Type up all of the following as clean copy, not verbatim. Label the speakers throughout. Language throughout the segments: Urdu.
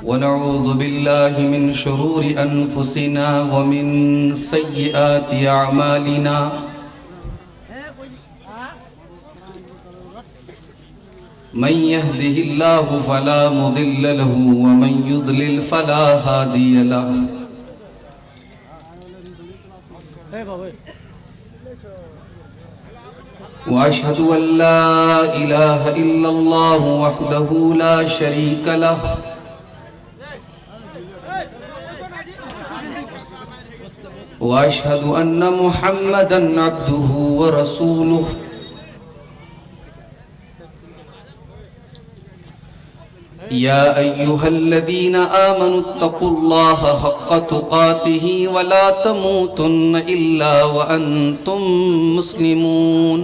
Speaker 1: ونعوذ بالله من شرور أنفسنا ومن سيئات أعمالنا من يهده الله فلا مضل له ومن يضلل فلا هادي له وأشهد أن لا إله إلا الله وحده لا شريك له وأشهد أن محمدًا عبده ورسوله يا أيها الذين آمنوا اتقوا الله حق تقاته ولا تموتن إلا وأنتم مسلمون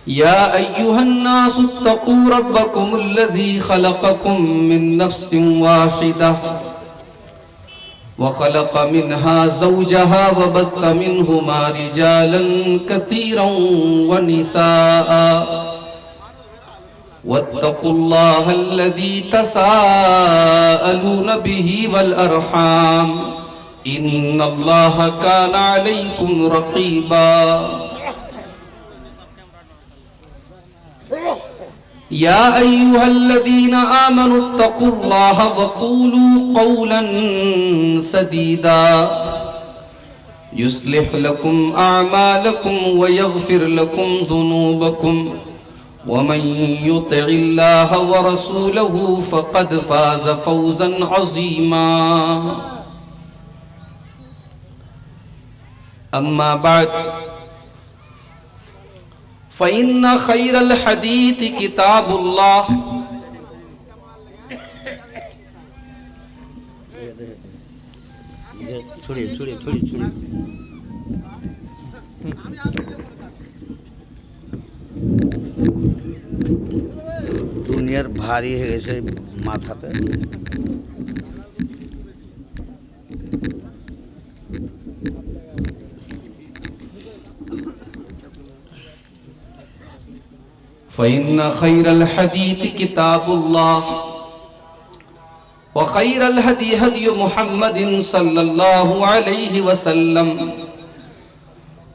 Speaker 1: يا أيها الناس اتقوا ربكم الذي خلقكم من نفس واحدة وخلق منها زوجها وبث منهما رجالا كثيرا ونساء واتقوا الله الذي تساءلون به والأرحام إن الله كان عليكم رقيبا يا أيها الذين آمنوا اتقوا الله وقولوا قولا سديدا يصلح لكم أعمالكم ويغفر لكم ذنوبكم ومن يطع الله ورسوله فقد فاز فوزا عظيما أما بعد فإن خير الحديث كتاب الله
Speaker 2: দুনিয়ার ভারী হয়ে গেছে মাথাতে
Speaker 1: فإن خير الحديث كتاب الله وخير الهدي هدي محمد صلى الله عليه وسلم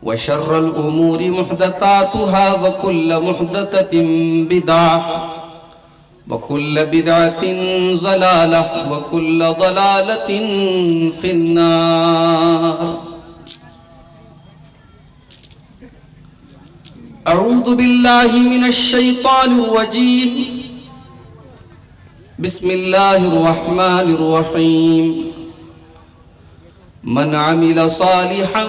Speaker 1: وشر الأمور محدثاتها وكل محدثة بدعة وكل بدعة ضلالة وكل ضلالة في النار أعوذ بالله من الشيطان الرجيم بسم الله الرحمن الرحيم من عمل صالحا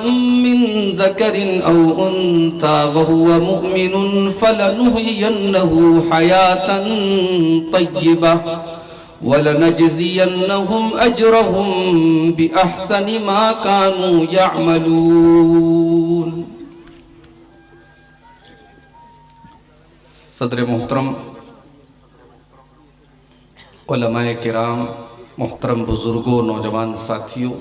Speaker 1: من ذكر أو أنثى وهو مؤمن فلنحيينه حياة طيبة ولنجزينهم أجرهم بأحسن ما كانوا يعملون صدر محترم علماء کرام، محترم بزرگوں، نوجوان ساتھیوں،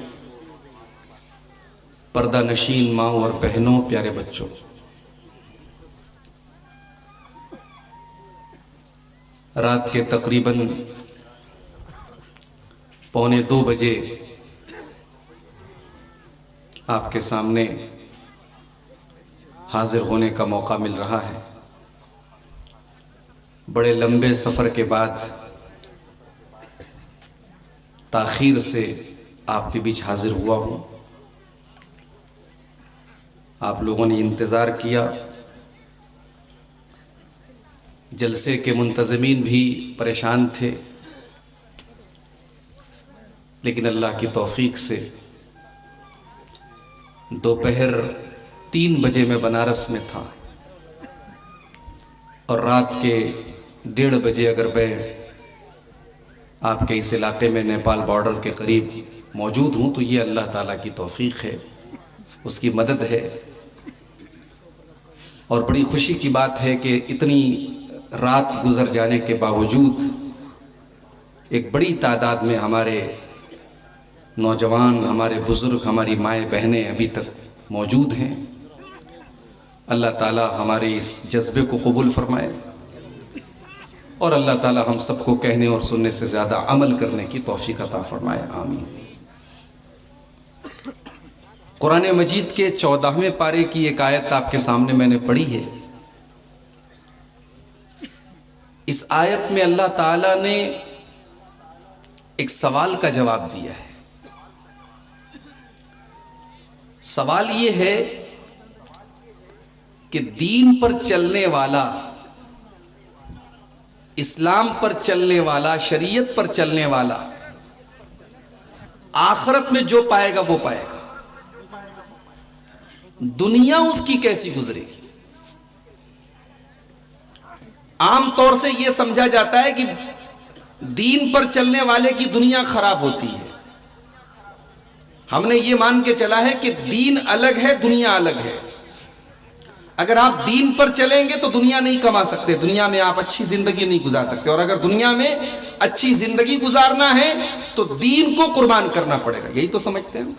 Speaker 1: پردہ نشین ماں اور بہنوں، پیارے بچوں، رات کے تقریباً 1:45 بجے آپ کے سامنے حاضر ہونے کا موقع مل رہا ہے۔ بڑے لمبے سفر کے بعد تاخیر سے آپ کے بیچ حاضر ہوا ہوں۔ آپ لوگوں نے انتظار کیا، جلسے کے منتظمین بھی پریشان تھے، لیکن اللہ کی توفیق سے دوپہر 3 بجے میں بنارس میں تھا، اور رات کے 1:30 بجے اگر میں آپ کے اس علاقے میں نیپال بارڈر کے قریب موجود ہوں تو یہ اللہ تعالیٰ کی توفیق ہے، اس کی مدد ہے۔ اور بڑی خوشی کی بات ہے کہ اتنی رات گزر جانے کے باوجود ایک بڑی تعداد میں ہمارے نوجوان، ہمارے بزرگ، ہماری مائیں بہنیں ابھی تک موجود ہیں. اللہ تعالیٰ ہمارے اس جذبے کو قبول فرمائے اور اللہ تعالیٰ ہم سب کو کہنے اور سننے سے زیادہ عمل کرنے کی توفیق عطا فرمائے. آمین. قرآن مجید کے 14ویں پارے کی ایک آیت آپ کے سامنے میں نے پڑھی ہے. اس آیت میں اللہ تعالیٰ نے ایک سوال کا جواب دیا ہے. سوال یہ ہے کہ دین پر چلنے والا، اسلام پر چلنے والا، شریعت پر چلنے والا آخرت میں جو پائے گا وہ پائے گا. دنیا اس کی کیسی گزرے گی؟ عام طور سے یہ سمجھا جاتا ہے کہ دین پر چلنے والے کی دنیا خراب ہوتی ہے. ہم نے یہ مان کے چلا ہے کہ دین الگ ہے، دنیا الگ ہے. اگر آپ دین پر چلیں گے تو دنیا نہیں کما سکتے، دنیا میں آپ اچھی زندگی نہیں گزار سکتے، اور اگر دنیا میں اچھی زندگی گزارنا ہے تو دین کو قربان کرنا پڑے گا. یہی تو سمجھتے ہیں.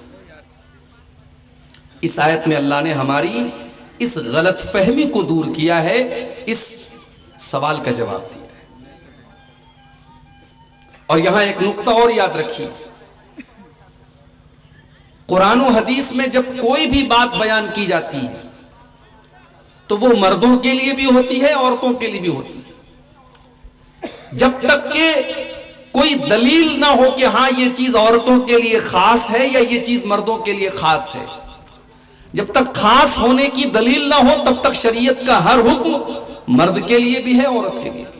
Speaker 1: اس آیت میں اللہ نے ہماری اس غلط فہمی کو دور کیا ہے، اس سوال کا جواب دیا ہے. اور یہاں ایک نقطہ اور یاد رکھیے، قرآن و حدیث میں جب کوئی بھی بات بیان کی جاتی ہے تو وہ مردوں کے لیے بھی ہوتی ہے، عورتوں کے لیے بھی ہوتی ہے. جب تک کہ کوئی دلیل نہ ہو کہ ہاں یہ چیز عورتوں کے لیے خاص ہے یا یہ چیز مردوں کے لیے خاص ہے، جب تک خاص ہونے کی دلیل نہ ہو تب تک شریعت کا ہر حکم مرد کے لیے بھی ہے، عورت کے لیے بھی.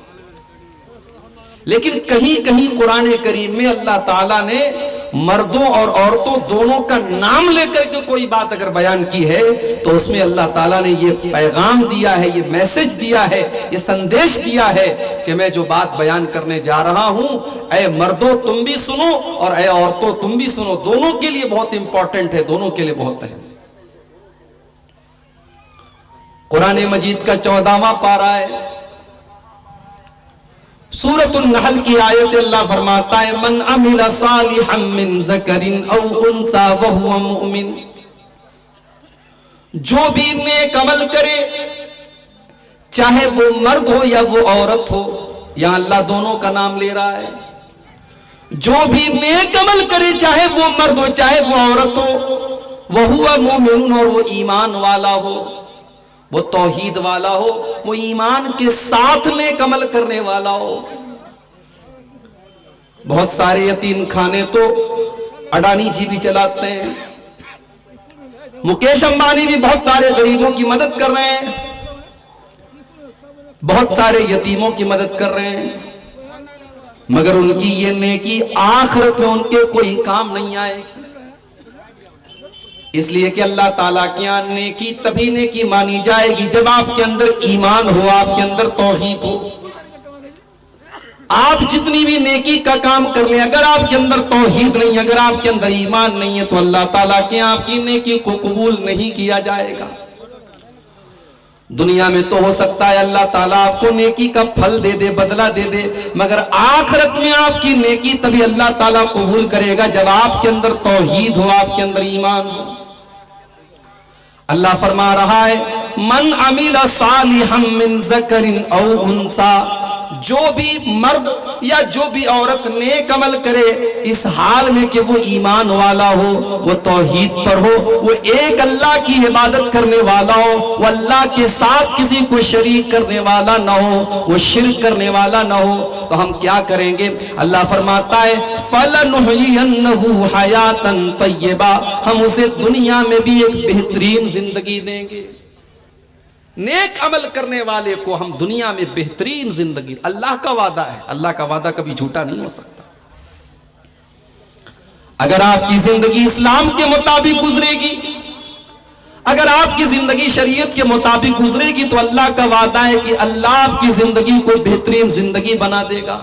Speaker 1: لیکن کہیں کہیں قرآن کریم میں اللہ تعالیٰ نے مردوں اور عورتوں دونوں کا نام لے کر کے کوئی بات اگر بیان کی ہے تو اس میں اللہ تعالیٰ نے یہ پیغام دیا ہے، یہ میسج دیا ہے، یہ سندیش دیا ہے کہ میں جو بات بیان کرنے جا رہا ہوں، اے مردوں تم بھی سنو اور اے عورتوں تم بھی سنو. دونوں کے لیے بہت امپورٹنٹ ہے، دونوں کے لیے بہت اہم ہے. قرآن مجید کا 14واں پارہ ہے، سورۃ النحل کی آیت. اللہ فرماتا ہے من عمل صالحا من ذکر او انثی وہو مؤمن، جو بھی نیک عمل کرے چاہے وہ مرد ہو یا وہ عورت ہو، یہاں اللہ دونوں کا نام لے رہا ہے. جو بھی نیک عمل کرے چاہے وہ مرد ہو چاہے وہ عورت ہو، وہو مؤمن، اور وہ ایمان والا ہو، وہ توحید والا ہو، وہ ایمان کے ساتھ نیک عمل کرنے والا ہو. بہت سارے یتیم خانے تو اڈانی جی بھی چلاتے ہیں، مکیش امبانی بھی بہت سارے غریبوں کی مدد کر رہے ہیں، بہت سارے یتیموں کی مدد کر رہے ہیں، مگر ان کی یہ نیکی آخرت میں ان کے کوئی کام نہیں آئے گی. اس لیے کہ اللہ تعالیٰ کے یہاں نیکی تبھی نیکی مانی جائے گی جب آپ کے اندر ایمان ہو، آپ کے اندر توحید ہو. آپ جتنی بھی نیکی کا کام کر لیں، اگر آپ کے اندر توحید نہیں، اگر آپ کے اندر ایمان نہیں ہے تو اللہ تعالیٰ کے یہاں آپ کی نیکی کو قبول نہیں کیا جائے گا. دنیا میں تو ہو سکتا ہے اللہ تعالیٰ آپ کو نیکی کا پھل دے دے، بدلہ دے دے، مگر آخرت میں آپ کی نیکی تبھی اللہ تعالیٰ قبول کرے گا جب آپ کے اندر توحید ہو، آپ کے اندر ایمان ہو. اللہ فرما رہا ہے من عمل صالحا من ذکر او انثی، جو بھی مرد یا جو بھی عورت نیک عمل کرے اس حال میں کہ وہ ایمان والا ہو، وہ توحید پر ہو، وہ ایک اللہ کی عبادت کرنے والا ہو، وہ اللہ کے ساتھ کسی کو شریک کرنے والا نہ ہو، وہ شرک کرنے والا نہ ہو، تو ہم کیا کریں گے؟ اللہ فرماتا ہے فَلَنُحْيِيَنَّهُ حَيَاتًا طَيِّبَةً، ہم اسے دنیا میں بھی ایک بہترین زندگی دیں گے. نیک عمل کرنے والے کو ہم دنیا میں بہترین زندگی، اللہ کا وعدہ ہے، اللہ کا وعدہ کبھی جھوٹا نہیں ہو سکتا. اگر آپ کی زندگی اسلام کے مطابق گزرے گی، اگر آپ کی زندگی شریعت کے مطابق گزرے گی تو اللہ کا وعدہ ہے کہ اللہ آپ کی زندگی کو بہترین زندگی بنا دے گا.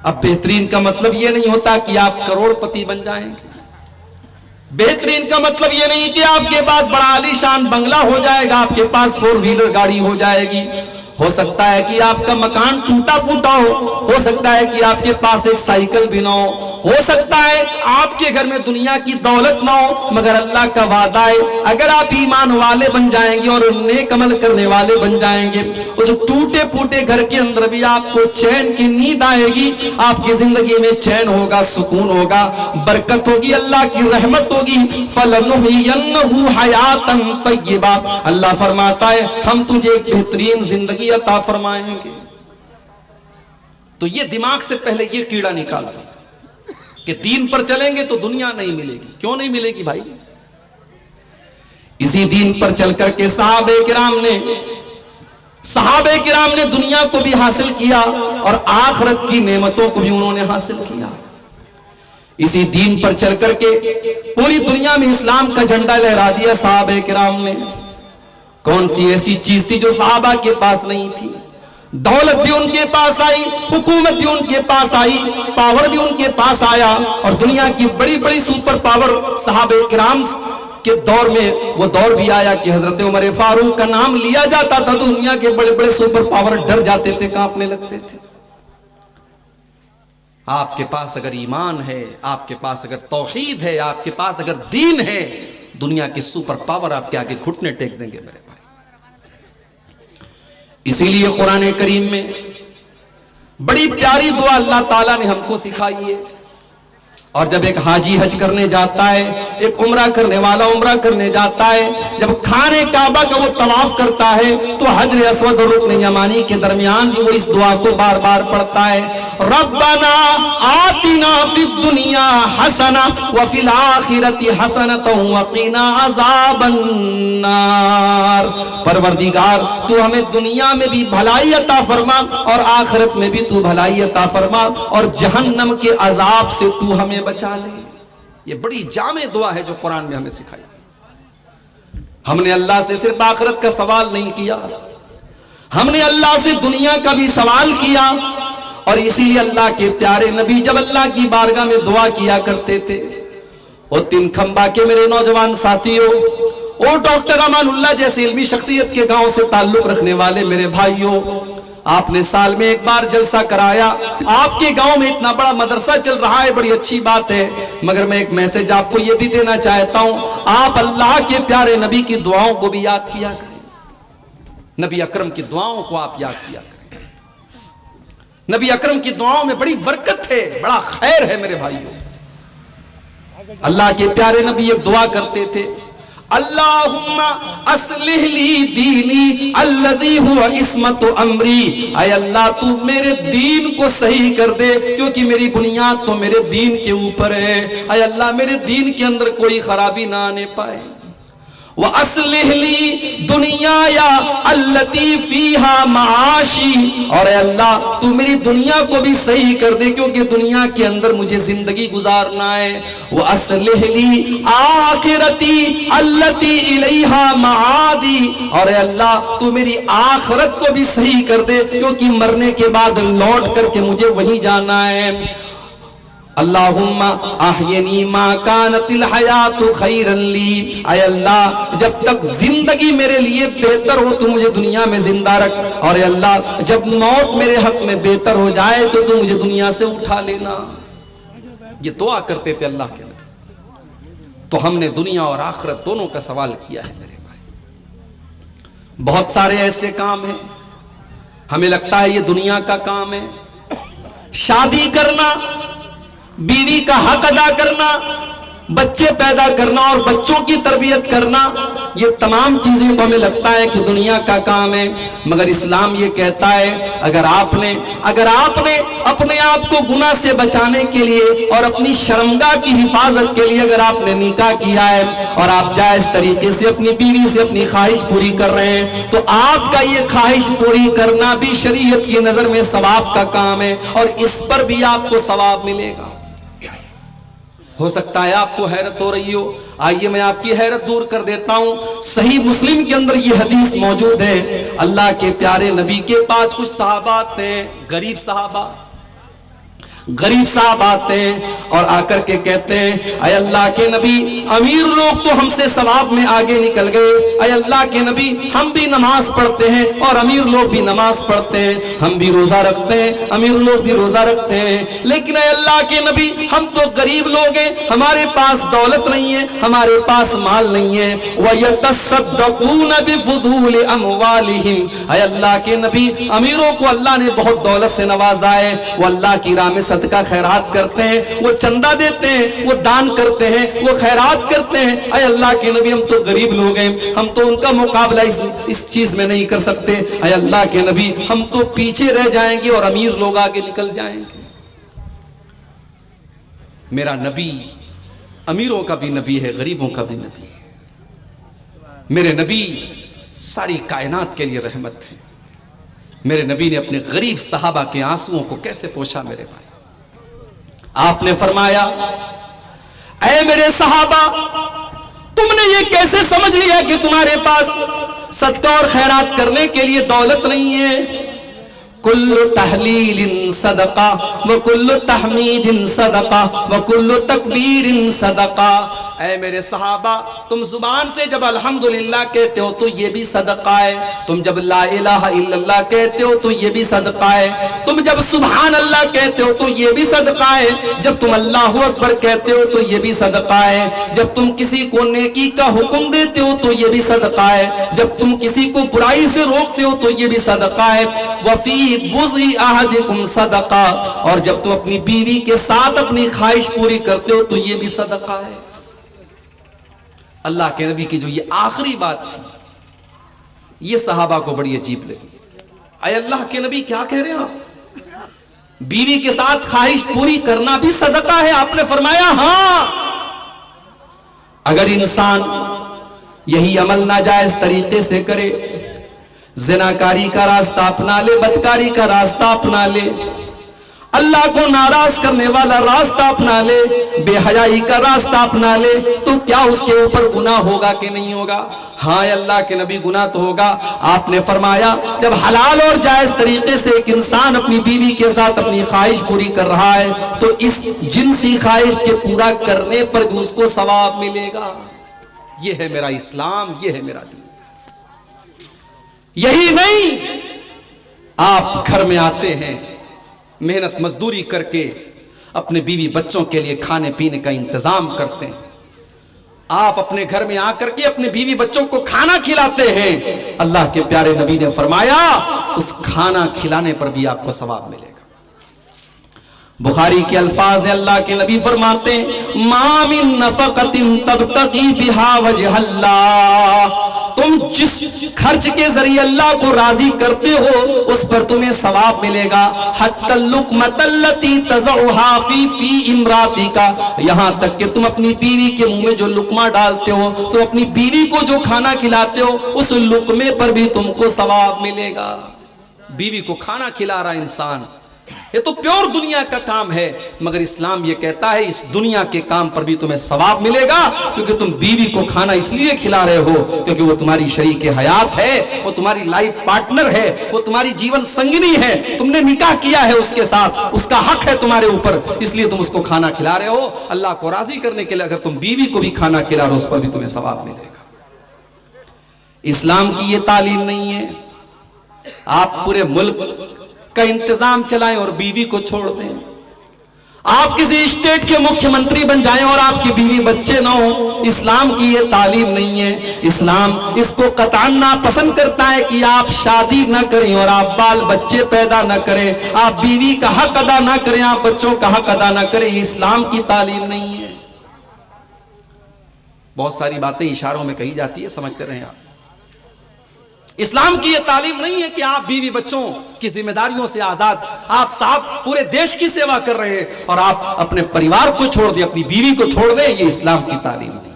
Speaker 1: اب بہترین کا مطلب یہ نہیں ہوتا کہ آپ کروڑ پتی بن جائیں گے، بہترین کا مطلب یہ نہیں کہ آپ کے پاس بڑا عالی شان بنگلہ ہو جائے گا، آپ کے پاس 4 ویلر گاڑی ہو جائے گی. ہو سکتا ہے کہ آپ کا مکان ٹوٹا پھوٹا ہو سکتا ہے کہ آپ کے پاس ایک سائیکل بھی نہ ہو سکتا ہے آپ کے گھر میں دنیا کی دولت نہ ہو، مگر اللہ کا وعدہ ہے اگر آپ ایمان والے بن جائیں گے اور نیک عمل کرنے والے بن جائیں گے، اس ٹوٹے پھوٹے گھر کے اندر بھی آپ کو چین کی نیند آئے گی، آپ کی زندگی میں چین ہوگا، سکون ہوگا، برکت ہوگی، اللہ کی رحمت ہوگی۔ فَلَنُحْيِيَنَّهُ حَيَاتًا طَيِّبَةً، اللہ فرماتا ہے ہم تجھے ایک بہترین زندگی عطا فرمائیں گے۔ تو یہ دماغ سے پہلے یہ کیڑا نکال دو کہ دین پر چلیں گے تو دنیا نہیں ملے گی۔ کیوں نہیں ملے گی بھائی؟ اسی دین پر چل کر کے صحابہ کرام نے دنیا کو بھی حاصل کیا اور آخرت کی نعمتوں کو بھی انہوں نے حاصل کیا۔ اسی دین پر چل کر کے پوری دنیا میں اسلام کا جھنڈا لہرا دیا صحابہ کرام نے۔ کون سی ایسی چیز تھی جو صحابہ کے پاس نہیں تھی؟ دولت بھی ان کے پاس آئی، حکومت بھی ان کے پاس آئی، پاور بھی ان کے پاس آیا، اور دنیا کی بڑی بڑی سپر پاور صحابہ کرام کے دور میں وہ دور بھی آیا کہ حضرت عمر فاروق کا نام لیا جاتا تھا تو دنیا کے بڑے بڑے سپر پاور ڈر جاتے تھے، کانپنے لگتے تھے۔ آپ کے پاس اگر ایمان ہے، آپ کے پاس اگر توحید ہے، آپ کے پاس اگر دین ہے، دنیا کے سپر پاور آپ کے آگے گھٹنے ٹیک دیں گے میرے بھائی۔ اسی لیے قرآن کریم میں بڑی پیاری دعا اللہ تعالیٰ نے ہم کو سکھائی ہے، اور جب ایک حاجی حج کرنے جاتا ہے، ایک عمرہ کرنے والا عمرہ کرنے جاتا ہے، جب خانے کعبہ کا وہ طواف کرتا ہے تو حجر اسود اور رکن یمانی کے درمیان بھی وہ اس دعا کو بار بار پڑھتا ہے، ربنا آتنا فی الدنیا حسنہ وفی الآخرۃ حسنۃ وقنا عذاب النار۔ پروردگار تو ہمیں دنیا میں بھی بھلائی عطا فرما اور آخرت میں بھی تو بھلائی عطا فرما، اور جہنم کے عذاب سے تو ہمیں بچا لے۔ یہ بڑی جامع دعا ہے جو قرآن میں ہمیں سکھائی۔ ہم نے اللہ سے صرف آخرت کا سوال نہیں کیا، ہم نے اللہ سے دنیا کا بھی سوال کیا، اور اسی لیے اللہ کے پیارے نبی جب اللہ کی بارگاہ میں دعا کیا کرتے تھے، وہ تین کھمبا کے میرے نوجوان ساتھیوں، وہ ڈاکٹر امان اللہ جیسے علمی شخصیت کے گاؤں سے تعلق رکھنے والے میرے بھائیوں، آپ نے سال میں ایک بار جلسہ کرایا، آپ کے گاؤں میں اتنا بڑا مدرسہ چل رہا ہے، بڑی اچھی بات ہے، مگر میں ایک میسج آپ کو یہ بھی دینا چاہتا ہوں، آپ اللہ کے پیارے نبی کی دعاؤں کو بھی یاد کیا کریں، نبی اکرم کی دعاؤں کو آپ یاد کیا کریں۔ نبی اکرم کی دعاؤں میں بڑی برکت ہے، بڑا خیر ہے میرے بھائیوں۔ اللہ کے پیارے نبی ایک دعا کرتے تھے، اللہم اصلح لی دینی الذی ہوا عصمت امری، اے اللہ تو میرے دین کو صحیح کر دے کیونکہ میری بنیاد تو میرے دین کے اوپر ہے، اے اللہ میرے دین کے اندر کوئی خرابی نہ آنے پائے۔ وَأَصْلِحْ لِي دُنْيَايَ الَّتِي فِيهَا مَعَاشِي، اور اے اللہ تو میری دنیا کو بھی صحیح کر دے کیونکہ دنیا کے اندر مجھے زندگی گزارنا ہے۔ وَأَصْلِحْ لِي آخِرَتِي الَّتِي إِلَيْهَا مَعَادِي، اور اے اللہ تو میری آخرت کو بھی صحیح کر دے کیونکہ مرنے کے بعد لوٹ کر کے مجھے وہیں جانا ہے۔ اللہم احینی ما کانت الحیات خیرا لی، اے اللہ جب تک زندگی میرے لیے بہتر ہو تو مجھے دنیا میں زندہ رکھ، اور اے اللہ جب موت میرے حق میں بہتر ہو جائے تو مجھے دنیا سے اٹھا لینا۔ یہ دعا کرتے تھے اللہ کے نبی۔ تو ہم نے دنیا اور آخرت دونوں کا سوال کیا ہے میرے بھائی۔ بہت سارے ایسے کام ہیں ہمیں لگتا ہے یہ دنیا کا کام ہے، شادی کرنا، بیوی کا حق ادا کرنا، بچے پیدا کرنا اور بچوں کی تربیت کرنا، یہ تمام چیزیں کو ہمیں لگتا ہے کہ دنیا کا کام ہے، مگر اسلام یہ کہتا ہے اگر آپ نے اپنے آپ کو گناہ سے بچانے کے لیے اور اپنی شرمگاہ کی حفاظت کے لیے اگر آپ نے نکاح کیا ہے اور آپ جائز طریقے سے اپنی بیوی سے اپنی خواہش پوری کر رہے ہیں، تو آپ کا یہ خواہش پوری کرنا بھی شریعت کی نظر میں ثواب کا کام ہے، اور اس پر بھی آپ کو ثواب ملے گا۔ ہو سکتا ہے آپ کو حیرت ہو رہی ہو، آئیے میں آپ کی حیرت دور کر دیتا ہوں۔ صحیح مسلم کے اندر یہ حدیث موجود ہے، اللہ کے پیارے نبی کے پاس کچھ صحابہ تھے، غریب صحابہ، غریب صاحب آتے ہیں اور آ کر کے کہتے ہیں اے اللہ کے نبی امیر لوگ تو ہم سے ثواب میں آگے نکل گئے، اے اللہ کے نبی ہم بھی نماز پڑھتے ہیں اور امیر لوگ بھی نماز پڑھتے ہیں، ہم بھی روزہ رکھتے ہیں امیر لوگ بھی روزہ رکھتے ہیں، لیکن اے اللہ کے نبی ہم تو غریب لوگ ہیں، ہمارے پاس دولت نہیں ہے، ہمارے پاس مال نہیں ہے۔ وَيَتَصَدَّقُونَ بِفُضُولِ أَمْوَالِهِمْ، اے اللہ کے نبی امیروں کو اللہ نے بہت دولت سے نوازا ہے، وہ اللہ کی راہ میں صدقہ خیرات کرتے ہیں، وہ چندہ دیتے ہیں، وہ دان کرتے ہیں، وہ خیرات کرتے ہیں۔ اے اللہ کے نبی ہم تو غریب لوگ ہیں، ہم تو ان کا مقابلہ اس چیز میں نہیں کر سکتے، اے اللہ کے نبی ہم تو پیچھے رہ جائیں گے اور امیر لوگ آگے نکل جائیں گے۔ میرا نبی امیروں کا بھی نبی ہے، غریبوں کا بھی نبی ہے۔ میرے نبی ساری کائنات کے لیے رحمت ہے۔ میرے نبی نے اپنے غریب صحابہ کے آنسوؤں کو کیسے پوچھا میرے بھائی؟ آپ نے فرمایا اے میرے صحابہ تم نے یہ کیسے سمجھ لیا کہ تمہارے پاس صدقہ اور خیرات کرنے کے لیے دولت نہیں ہے؟ کل تحلیل صدقہ وکل تحمید صدقہ وکل تکبیر صدقہ۔ اے میرے صحابہ تم زبان سے جب الحمدللہ کہتے ہو تو یہ بھی صدقہ ہے، تم جب لا الہ الا اللہ کہتے ہو تو یہ بھی صدقہ ہے، تم جب سبحان اللہ کہتے ہو تو یہ بھی صدقہ ہے، جب تم اللہ اکبر کہتے ہو تو یہ بھی صدقہ ہے، جب تم کسی کو نیکی کا حکم دیتے ہو تو یہ بھی صدقہ ہے، جب تم کسی کو برائی سے روکتے ہو تو یہ بھی صدقہ ہے۔ وفی بُغْضِ أَحَدِكُمْ صدقہ، اور جب تم اپنی بیوی کے ساتھ اپنی خواہش پوری کرتے ہو تو یہ بھی صدقہ ہے۔ اللہ کے نبی کی جو یہ آخری بات تھی یہ صحابہ کو بڑی عجیب لگی۔ اے اللہ کے نبی کیا کہہ رہے ہیں آپ؟ بیوی کے ساتھ خواہش پوری کرنا بھی صدقہ ہے؟ آپ نے فرمایا ہاں، اگر انسان یہی عمل ناجائز طریقے سے کرے، زناکاری کا راستہ اپنا لے، بدکاری کا راستہ اپنا لے، اللہ کو ناراض کرنے والا راستہ اپنا لے، بے حیائی کا راستہ اپنا لے، تو کیا اس کے اوپر گناہ ہوگا کہ نہیں ہوگا؟ ہاں اللہ کے نبی گناہ تو ہوگا۔ آپ نے فرمایا جب حلال اور جائز طریقے سے ایک انسان اپنی بیوی کے ساتھ اپنی خواہش پوری کر رہا ہے تو اس جنسی خواہش کے پورا کرنے پر بھی اس کو ثواب ملے گا۔ یہ ہے میرا اسلام، یہ ہے میرا دین۔ یہی نہیں، آپ گھر میں آتے ہیں محنت مزدوری کر کے اپنے بیوی بچوں کے لیے کھانے پینے کا انتظام کرتے ہیں، آپ اپنے گھر میں آ کر کے اپنے بیوی بچوں کو کھانا کھلاتے ہیں، اللہ کے پیارے نبی نے فرمایا اس کھانا کھلانے پر بھی آپ کو ثواب ملے گا۔ بخاری کے الفاظ ہیں، اللہ کے نبی فرماتے ہیں ما من نفقۃ تبتغی بہا وجہ اللہ، تم جس خرچ کے ذریعے اللہ کو راضی کرتے ہو اس پر تمہیں ثواب ملے گا، حتی اللقمۃ التی تضعها فی امراتک، یہاں تک کہ تم اپنی بیوی کے منہ میں جو لقمہ ڈالتے ہو، تو اپنی بیوی کو جو کھانا کھلاتے ہو اس لقمے پر بھی تم کو ثواب ملے گا۔ بیوی کو کھانا کھلا رہا انسان، یہ تو پیور دنیا کا کام ہے، مگر اسلام یہ کہتا ہے اس دنیا کے کام پر بھی تمہیں ثواب ملے گا، کیونکہ تم بیوی کو کھانا اس لیے کھلا رہے ہو کیونکہ وہ تمہاری شریک حیات ہے، وہ تمہاری لائف پارٹنر ہے، وہ تمہاری جیون سنگنی ہے، تم نے نکاح کیا ہے اس کے ساتھ، اس کا حق ہے تمہارے اوپر، اس لیے تم اس کو کھانا کھلا رہے ہو۔ اللہ کو راضی کرنے کے لیے اگر تم بیوی کو بھی کھانا کھلا رہے ہو اس پر بھی تمہیں ثواب ملے گا۔ اسلام کی یہ تعلیم نہیں ہے آپ پورے ملک کا انتظام چلائیں اور بیوی کو چھوڑ دیں، آپ کسی اسٹیٹ کے مکھیہ منتری بن جائیں اور آپ کی بیوی بچے نہ ہوں، اسلام کی یہ تعلیم نہیں ہے۔ اسلام اس کو قطعاً ناپسند کرتا ہے کہ آپ شادی نہ کریں اور آپ بال بچے پیدا نہ کریں، آپ بیوی کا حق ادا نہ کریں، آپ بچوں کا حق ادا نہ کریں، یہ اسلام کی تعلیم نہیں ہے۔ بہت ساری باتیں اشاروں میں کہی جاتی ہے، سمجھتے رہیں آپ۔ اسلام کی یہ تعلیم نہیں ہے کہ آپ بیوی بچوں کی ذمہ داریوں سے آزاد، آپ صاحب پورے دیش کی سیوا کر رہے ہیں اور آپ اپنے پریوار کو چھوڑ دیں، اپنی بیوی کو چھوڑ دیں، یہ اسلام کی تعلیم نہیں ہے۔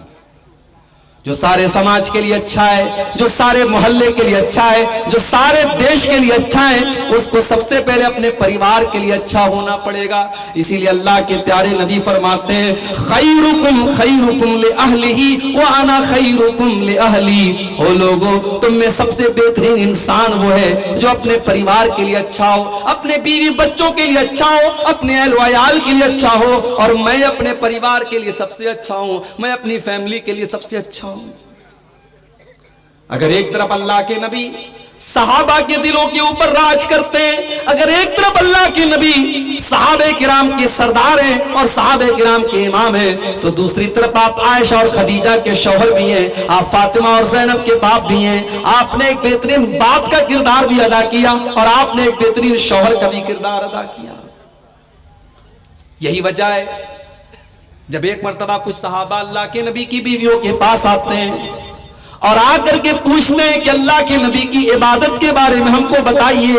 Speaker 1: جو سارے سماج کے لیے اچھا ہے، جو سارے محلے کے لیے اچھا ہے، جو سارے دیش کے لیے اچھا ہے، اس کو سب سے پہلے اپنے پریوار کے لیے اچھا ہونا پڑے گا۔ اسی لیے اللہ کے پیارے نبی فرماتے ہیں خیرکم خیرکم لأہلہ وانا خیرکم لأہلی، او لوگوں تم میں سب سے بہترین انسان وہ ہے جو اپنے پریوار کے لیے اچھا ہو، اپنے بیوی بچوں کے لیے اچھا ہو، اپنے اہل و عیال کے لیے اچھا ہو، اور میں اپنے پریوار کے لیے سب سے اچھا ہوں، میں اپنی فیملی کے لیے سب سے اچھا ہوں۔ اگر ایک طرف اللہ کے نبی صحابہ کے دلوں کے اوپر راج کرتے ہیں، اگر ایک طرف اللہ کے نبی صحابہ کرام کے سردار ہیں اور صحابہ کرام کے امام ہیں، تو دوسری طرف آپ عائشہ اور خدیجہ کے شوہر بھی ہیں، آپ فاطمہ اور زینب کے باپ بھی ہیں۔ آپ نے ایک بہترین باپ کا کردار بھی ادا کیا اور آپ نے ایک بہترین شوہر کا بھی کردار ادا کیا۔ یہی وجہ ہے جب ایک مرتبہ کچھ صحابہ اللہ کے نبی کی بیویوں کے پاس آتے ہیں اور آ کر کے پوچھتے ہیں کہ اللہ کے نبی کی عبادت کے بارے میں ہم کو بتائیے،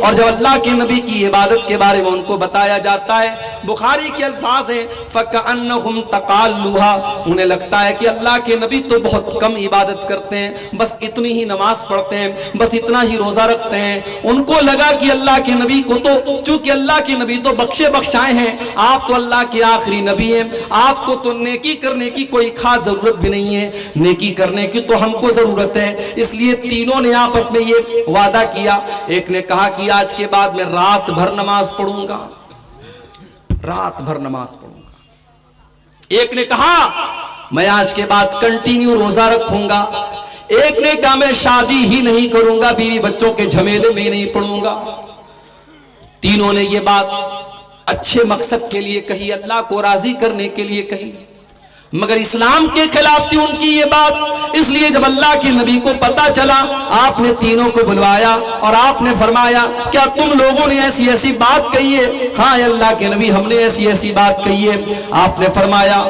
Speaker 1: اور جب اللہ کے نبی کی عبادت کے بارے میں ان کو بتایا جاتا ہے، بخاری کے الفاظ ہیں فَكَأَنَّهُمْ تَقَالُّوهَا، انہیں لگتا ہے کہ اللہ کے نبی تو بہت کم عبادت کرتے ہیں، بس اتنی ہی نماز پڑھتے ہیں، بس اتنا ہی روزہ رکھتے ہیں۔ ان کو لگا کہ اللہ کے نبی کو تو، چونکہ اللہ کے نبی تو بخشے بخشائے ہیں، آپ تو اللہ کے آخری نبی ہیں، آپ کو تو نیکی کرنے کی کوئی خاص ضرورت بھی نہیں ہے، نیکی کرنے کی تو ہم کو ضرورت ہے۔ اس لیے تینوں نے آپس میں یہ وعدہ کیا، ایک نے کہا کہ آج کے بعد میں رات بھر نماز پڑھوں گا، رات بھر نماز پڑھوں گا۔ ایک نے کہا میں آج کے بعد کنٹینیو روزہ رکھوں گا۔ ایک نے کہا میں شادی ہی نہیں کروں گا، بیوی بچوں کے جھمیلے میں نہیں پڑوں گا۔ تینوں نے یہ بات اچھے مقصد کے لیے کہی، اللہ کو راضی کرنے کے لیے کہی، مگر اسلام کے خلاف تھی ان کی یہ بات۔ اس لیے جب اللہ کے نبی کو پتا چلا، آپ نے تینوں کو بلوایا اور آپ نے فرمایا کیا تم لوگوں نے ایسی ایسی بات کہی ہے؟ ہاں اللہ کے نبی ہم نے ایسی ایسی بات کہی ہے۔ آپ نے فرمایا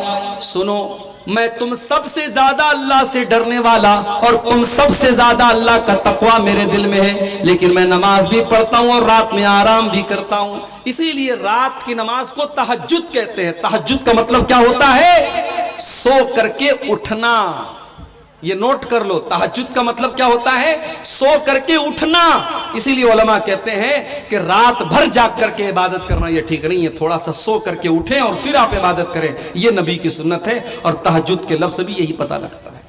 Speaker 1: سنو، میں تم سب سے زیادہ اللہ سے ڈرنے والا اور تم سب سے زیادہ اللہ کا تقوی میرے دل میں ہے، لیکن میں نماز بھی پڑھتا ہوں اور رات میں آرام بھی کرتا ہوں۔ اسی لیے رات کی نماز کو تہجد کہتے ہیں۔ تہجد کا مطلب کیا ہوتا ہے؟ سو کر کے اٹھنا۔ یہ نوٹ کر لو، تہجد کا مطلب کیا ہوتا ہے؟ سو کر کے اٹھنا۔ اسی لیے علماء کہتے ہیں کہ رات بھر جاگ کر کے عبادت کرنا یہ ٹھیک نہیں ہے، تھوڑا سا سو کر کے اٹھیں اور پھر آپ عبادت کریں، یہ نبی کی سنت ہے، اور تہجد کے لفظ سے بھی یہی پتہ لگتا ہے۔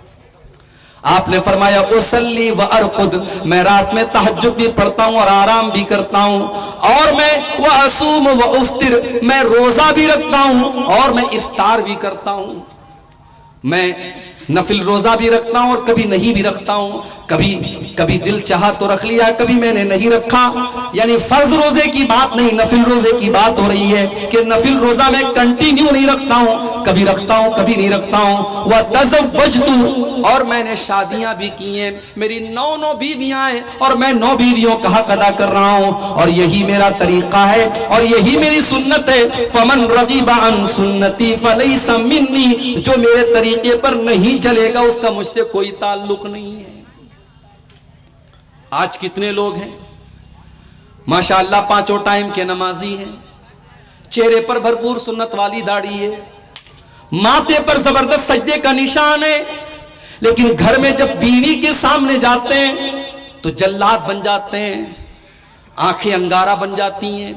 Speaker 1: آپ نے فرمایا اصلی و ارقد، میں رات میں تہجد بھی پڑھتا ہوں اور آرام بھی کرتا ہوں، اور میں واصوم و افطر، میں روزہ بھی رکھتا ہوں اور میں افطار بھی کرتا ہوں۔ میں نفل روزہ بھی رکھتا ہوں اور کبھی نہیں بھی رکھتا ہوں، کبھی دل چاہا تو رکھ لیا، کبھی میں نے نہیں رکھا۔ یعنی فرض روزے کی بات نہیں، نفل روزے کی بات ہو رہی ہے کہ نفل روزہ میں کنٹینیو نہیں رکھتا ہوں، کبھی رکھتا ہوں کبھی نہیں رکھتا ہوں۔ وَتَزَوَّجْتُ، اور میں نے شادیاں بھی کی ہیں، میری 9 بیویاں ہیں اور میں 9 بیویوں کا حق ادا کر رہا ہوں، اور یہی میرا طریقہ ہے اور یہی میری سنت ہے۔ فَمَنْ رَغِبَ عَنْ سُنَّتِي فَلَيْسَ مِنِّي، جو میرے طریقے پر نہیں چلے گا اس کا مجھ سے کوئی تعلق نہیں ہے۔ آج کتنے لوگ ہیں ماشاءاللہ 5 ٹائم کے نمازی ہیں، چہرے پر بھرپور سنت والی داڑھی ہے، ماتھے پر زبردست سجدے کا نشان ہے، لیکن گھر میں جب بیوی کے سامنے جاتے ہیں تو جلاد بن جاتے ہیں، آنکھیں انگارہ بن جاتی ہیں،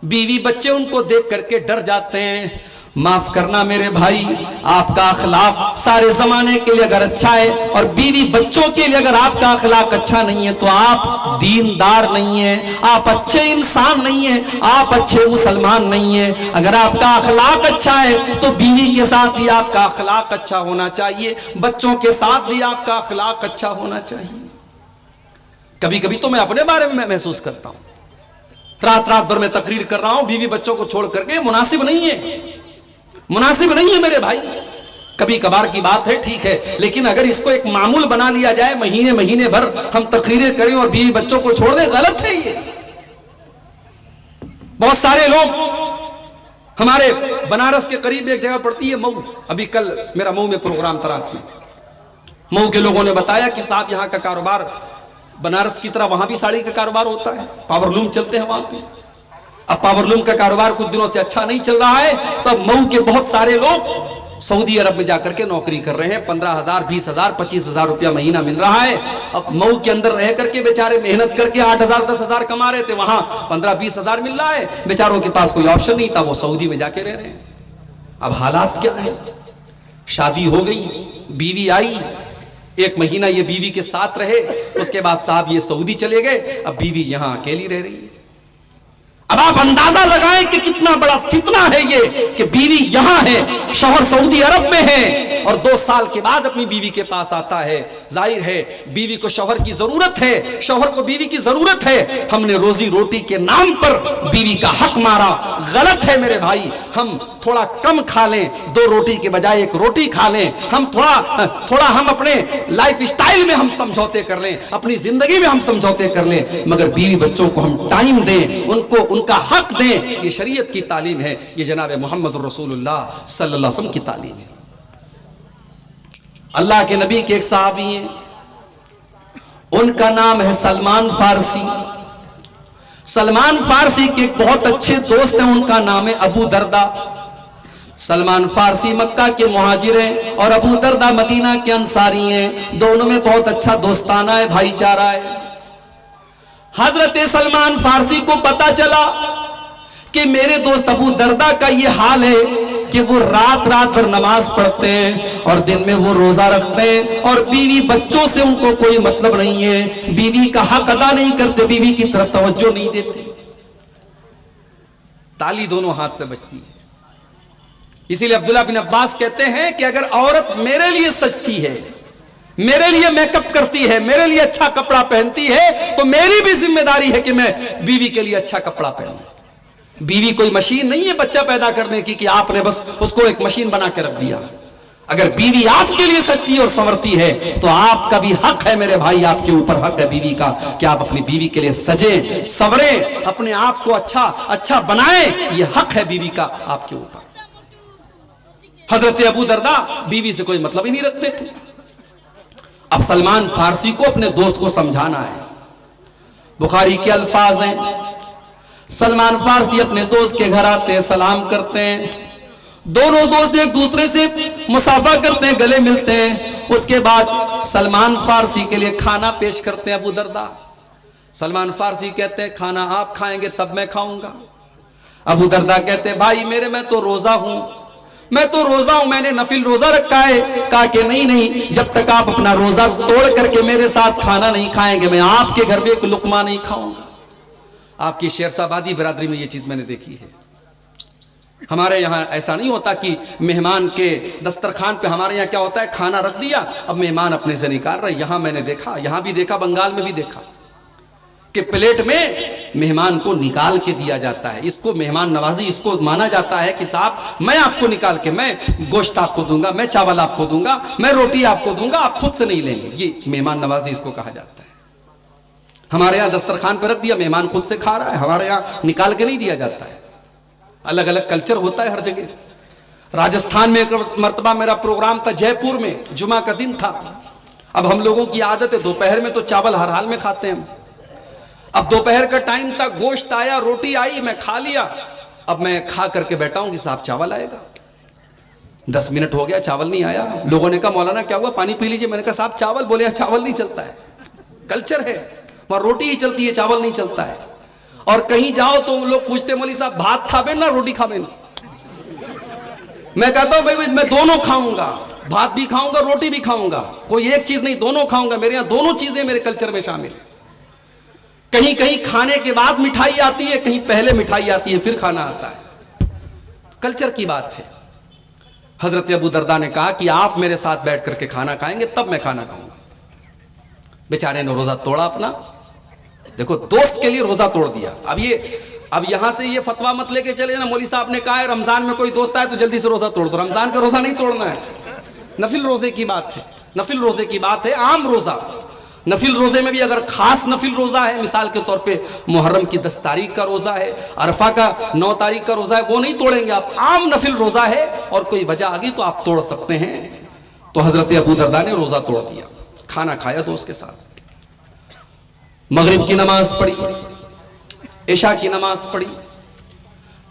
Speaker 1: بیوی بچے ان کو دیکھ کر کے ڈر جاتے ہیں۔ معاف کرنا میرے بھائی، آپ کا اخلاق سارے زمانے کے لیے اگر اچھا ہے اور بیوی بچوں کے لیے اگر آپ کا اخلاق اچھا نہیں ہے تو آپ دیندار نہیں ہیں، آپ اچھے انسان نہیں ہیں، آپ اچھے مسلمان نہیں ہیں۔ اگر آپ کا اخلاق اچھا ہے تو بیوی کے ساتھ بھی آپ کا اخلاق اچھا ہونا چاہیے، بچوں کے ساتھ بھی آپ کا اخلاق اچھا ہونا چاہیے۔ کبھی کبھی تو میں اپنے بارے میں محسوس کرتا ہوں، رات بھر میں تقریر کر رہا ہوں، بیوی بچوں کو چھوڑ کر کے، مناسب نہیں ہے، مناسب نہیں ہے میرے بھائی۔ کبھی کبھار کی بات ہے ٹھیک ہے، لیکن اگر اس کو ایک معمول بنا لیا جائے، مہینے بھر ہم تقریریں کریں اور بیوی بچوں کو چھوڑ دیں، غلط ہے یہ۔ بہت سارے لوگ، ہمارے بنارس کے قریب ایک جگہ پڑتی ہے مئو، ابھی کل میرا مئو میں پروگرام تھا رات میں، مئو کے لوگوں نے بتایا کہ صاحب یہاں کا کاروبار بنارس کی طرح وہاں بھی ساڑی کا کاروبار ہوتا ہے، پاور لوم چلتے ہیں وہاں پہ۔ اب پاور لوم کا کاروبار کچھ دنوں سے اچھا نہیں چل رہا ہے، تو اب مئو کے بہت سارے لوگ سعودی عرب میں جا کر کے نوکری کر رہے ہیں، 15,000 20,000 25,000 روپیہ مہینہ مل رہا ہے۔ اب مئو کے اندر رہ کر کے بیچارے محنت کر کے 8,000 10,000 کما رہے تھے، وہاں 15-20,000 مل رہا ہے، بیچاروں کے پاس کوئی آپشن نہیں تھا، وہ سعودی میں جا کے رہ رہے ہیں۔ اب حالات کیا ہیں؟ شادی ہو گئی، بیوی آئی، 1 مہینہ یہ بیوی کے ساتھ رہے، اس کے بعد صاحب یہ سعودی چلے گئے، اب بیوی یہاں اکیلی رہ رہی ہے۔ اب آپ اندازہ لگائیں کہ کتنا بڑا فتنہ ہے یہ کہ بیوی یہاں ہے، شوہر سعودی عرب میں ہے، اور 2 سال کے بعد اپنی بیوی کے پاس آتا ہے۔ ظاہر ہے بیوی کو شوہر کی ضرورت ہے، شوہر کو بیوی کی ضرورت ہے۔ ہم نے روزی روٹی کے نام پر بیوی کا حق مارا، غلط ہے میرے بھائی۔ ہم تھوڑا کم کھا لیں، 2 روٹی کے بجائے 1 روٹی کھا لیں، ہم تھوڑا ہم اپنے لائف سٹائل میں ہم سمجھوتے کر لیں، اپنی زندگی میں ہم سمجھوتے کر لیں، مگر بیوی بچوں کو ہم ٹائم دیں، ان کا حق دیں۔ یہ شریعت کی تعلیم ہے، یہ جناب محمد رسول اللہ صلی اللہ علیہ وسلم کی تعلیم ہے۔ اللہ کے نبی کے ایک صحابی ہیں، ان کا نام ہے سلمان فارسی۔ سلمان فارسی کے ایک بہت اچھے دوست ہیں، ان کا نام ہے ابو دردہ۔ سلمان فارسی مکہ کے مہاجر ہیں اور ابو دردہ مدینہ کے انصاری ہیں، دونوں میں بہت اچھا دوستانہ ہے، بھائی چارہ ہے۔ حضرت سلمان فارسی کو پتا چلا کہ میرے دوست ابو دردہ کا یہ حال ہے کہ وہ رات بھر نماز پڑھتے ہیں اور دن میں وہ روزہ رکھتے ہیں، اور بیوی بچوں سے ان کو کوئی مطلب نہیں ہے، بیوی کا حق ادا نہیں کرتے، بیوی کی طرف توجہ نہیں دیتے۔ تالی دونوں ہاتھ سے بجتی ہے۔ اسی لیے عبداللہ بن عباس کہتے ہیں کہ اگر عورت میرے لیے سجتی ہے، میرے لیے میک اپ کرتی ہے، میرے لیے اچھا کپڑا پہنتی ہے، تو میری بھی ذمہ داری ہے کہ میں بیوی کے لیے اچھا کپڑا پہنوں۔ بیوی کوئی مشین نہیں ہے بچہ پیدا کرنے کی کہ آپ نے بس اس کو ایک مشین بنا کے رکھ دیا۔ اگر بیوی آپ کے لیے سجتی اور سنورتی ہے تو آپ کا بھی حق ہے میرے بھائی، آپ کے اوپر حق ہے بیوی کا کہ آپ اپنی بیوی کے لیے سجیں، سنوریں، اپنے آپ کو اچھا بنائیں، یہ حق ہے بیوی کا آپ کے اوپر۔ حضرت ابو دردہ بیوی سے کوئی مطلب ہی نہیں رکھتے تھے۔ اب سلمان فارسی کو اپنے دوست کو سمجھانا ہے۔ بخاری کے الفاظ ہیں، سلمان فارسی اپنے دوست کے گھر آتے ہیں، سلام کرتے ہیں، دونوں دوست ایک دوسرے سے مصافحہ کرتے ہیں، گلے ملتے ہیں۔ اس کے بعد سلمان فارسی کے لیے کھانا پیش کرتے ہیں ابو دردہ۔ سلمان فارسی کہتے ہیں کھانا آپ کھائیں گے تب میں کھاؤں گا۔ ابو دردہ کہتے ہیں بھائی میں تو روزہ ہوں، میں نے نفل روزہ رکھا ہے۔ کہا کہ نہیں، جب تک آپ اپنا روزہ توڑ کر کے میرے ساتھ کھانا نہیں کھائیں گے، میں آپ کے گھر میں ایک لقمہ نہیں کھاؤں گا۔ آپ کی شیر صاحبادی برادری میں یہ چیز میں نے دیکھی ہے۔ ہمارے یہاں ایسا نہیں ہوتا کہ مہمان کے دسترخوان پہ، ہمارے یہاں کیا ہوتا ہے کھانا رکھ دیا، اب مہمان اپنے سے نکال رہا ہے۔ یہاں میں نے دیکھا، یہاں بھی دیکھا، بنگال میں بھی دیکھا کہ پلیٹ میں مہمان کو نکال کے دیا جاتا ہے۔ اس کو مہمان نوازی، اس کو مانا جاتا ہے کہ صاحب میں آپ کو نکال کے، میں گوشت آپ کو دوں گا، میں چاول آپ کو دوں گا، میں روٹی آپ کو دوں گا، آپ خود سے نہیں لیں گے۔ یہ مہمان نوازی اس کو کہا جاتا ہے۔ ہمارے یہاں دسترخوان پہ رکھ دیا، مہمان خود سے کھا رہا ہے، ہمارے یہاں نکال کے نہیں دیا جاتا ہے۔ الگ الگ کلچر ہوتا ہے ہر جگہ۔ راجستھان میں ایک مرتبہ میرا پروگرام تھا جے پور میں، جمعہ کا دن تھا۔ اب ہم لوگوں کی عادت ہے دوپہر میں تو چاول ہر حال میں کھاتے ہیں۔ اب دوپہر کا ٹائم تھا، گوشت آیا، روٹی آئی، میں کھا لیا۔ اب میں کھا کر کے بیٹھا ہوں کہ صاحب چاول آئے گا۔ 10 منٹ ہو گیا چاول نہیں آیا۔ لوگوں نے کہا مولانا کیا ہوا، پانی پی لیجئے۔ میں نے کہا صاحب چاول، بولے چاول نہیں چلتا ہے، کلچر ہے وہاں روٹی ہی چلتی ہے، چاول نہیں چلتا ہے۔ اور کہیں جاؤ تو لوگ پوچھتے مولوی صاحب بھات کھابے نا روٹی کھابے نا؟ میں کہتا ہوں بھائی میں دونوں کھاؤں گا، بھات بھی کھاؤں گا، روٹی بھی کھاؤں گا، کوئی ایک چیز نہیں، دونوں کھاؤں گا۔ میرے یہاں دونوں چیزیں میرے کلچر میں شامل ہیں۔ کہیں کہیں کھانے کے بعد مٹھائی آتی ہے، کہیں پہلے مٹھائی آتی ہے پھر کھانا آتا ہے، کلچر کی بات ہے۔ حضرت ابو دردہ نے کہا کہ آپ میرے ساتھ بیٹھ کر کے کھانا کھائیں گے تب میں کھانا کھاؤں گا۔ بیچارے نے روزہ توڑا اپنا، دیکھو دوست کے لیے روزہ توڑ دیا۔ اب یہاں سے یہ فتویٰ مت لے کے چلے نا مولوی صاحب نے کہا ہے رمضان میں کوئی دوست آئے تو جلدی سے روزہ توڑ دو۔ رمضان کا روزہ نہیں توڑنا ہے، نفل روزے کی بات ہے، نفل روزے کی بات ہے، عام روزہ۔ نفل روزے میں بھی اگر خاص نفل روزہ ہے، مثال کے طور پہ محرم کی 10 تاریخ کا روزہ ہے، عرفہ کا 9 تاریخ کا روزہ ہے، وہ نہیں توڑیں گے آپ۔ عام نفل روزہ ہے اور کوئی وجہ آ گئی تو آپ توڑ سکتے ہیں۔ تو حضرت ابو دردہ نے روزہ توڑ دیا، کھانا کھایا دوست کے ساتھ، مغرب کی نماز پڑھی، عشاء کی نماز پڑھی۔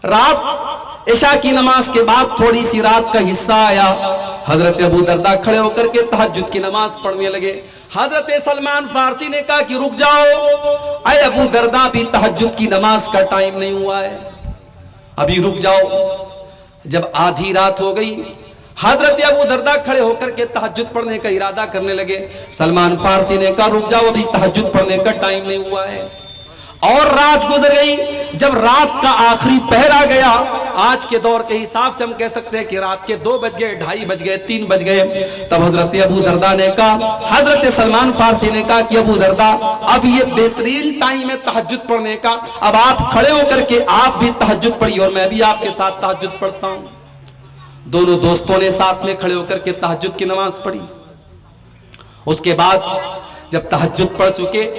Speaker 1: رات عشاء کی نماز کے بعد تھوڑی سی رات کا حصہ آیا، حضرت ابو دردہ کھڑے ہو کر کے تہجد کی نماز پڑھنے لگے۔ حضرت سلمان فارسی نے کہا کہ رک جاؤ، اے ابو دردہ ابھی تہجد کی نماز کا ٹائم نہیں ہوا ہے، ابھی رک جاؤ۔ جب آدھی رات ہو گئی،
Speaker 3: حضرت ابو دردہ کھڑے ہو کر کے تہجد پڑھنے کا ارادہ کرنے لگے. سلمان فارسی نے کہا رک جاؤ، ابھی تہجد پڑھنے کا ٹائم نہیں ہوا ہے. اور رات گزر گئی. جب رات کا آخری پہر آ گیا، آج کے دور کے حساب سے ہم کہہ سکتے ہیں کہ رات کے 2 بج گئے، 2:30 بج گئے، 3 بج گئے. تب حضرت ابو دردہ نے کہا، حضرت سلمان فارسی نے کہا کہ ابو دردہ اب یہ بہترین ٹائم ہے تہجد پڑھنے کا، اب آپ کھڑے ہو کر کے آپ بھی تہجد پڑھیے اور میں بھی آپ کے ساتھ تہجد پڑھتا ہوں. دونوں دوستوں نے ساتھ میں کھڑے ہو کر کے تہجد کی نماز پڑھی. اس کے بعد جب تہجد پڑھ چکے،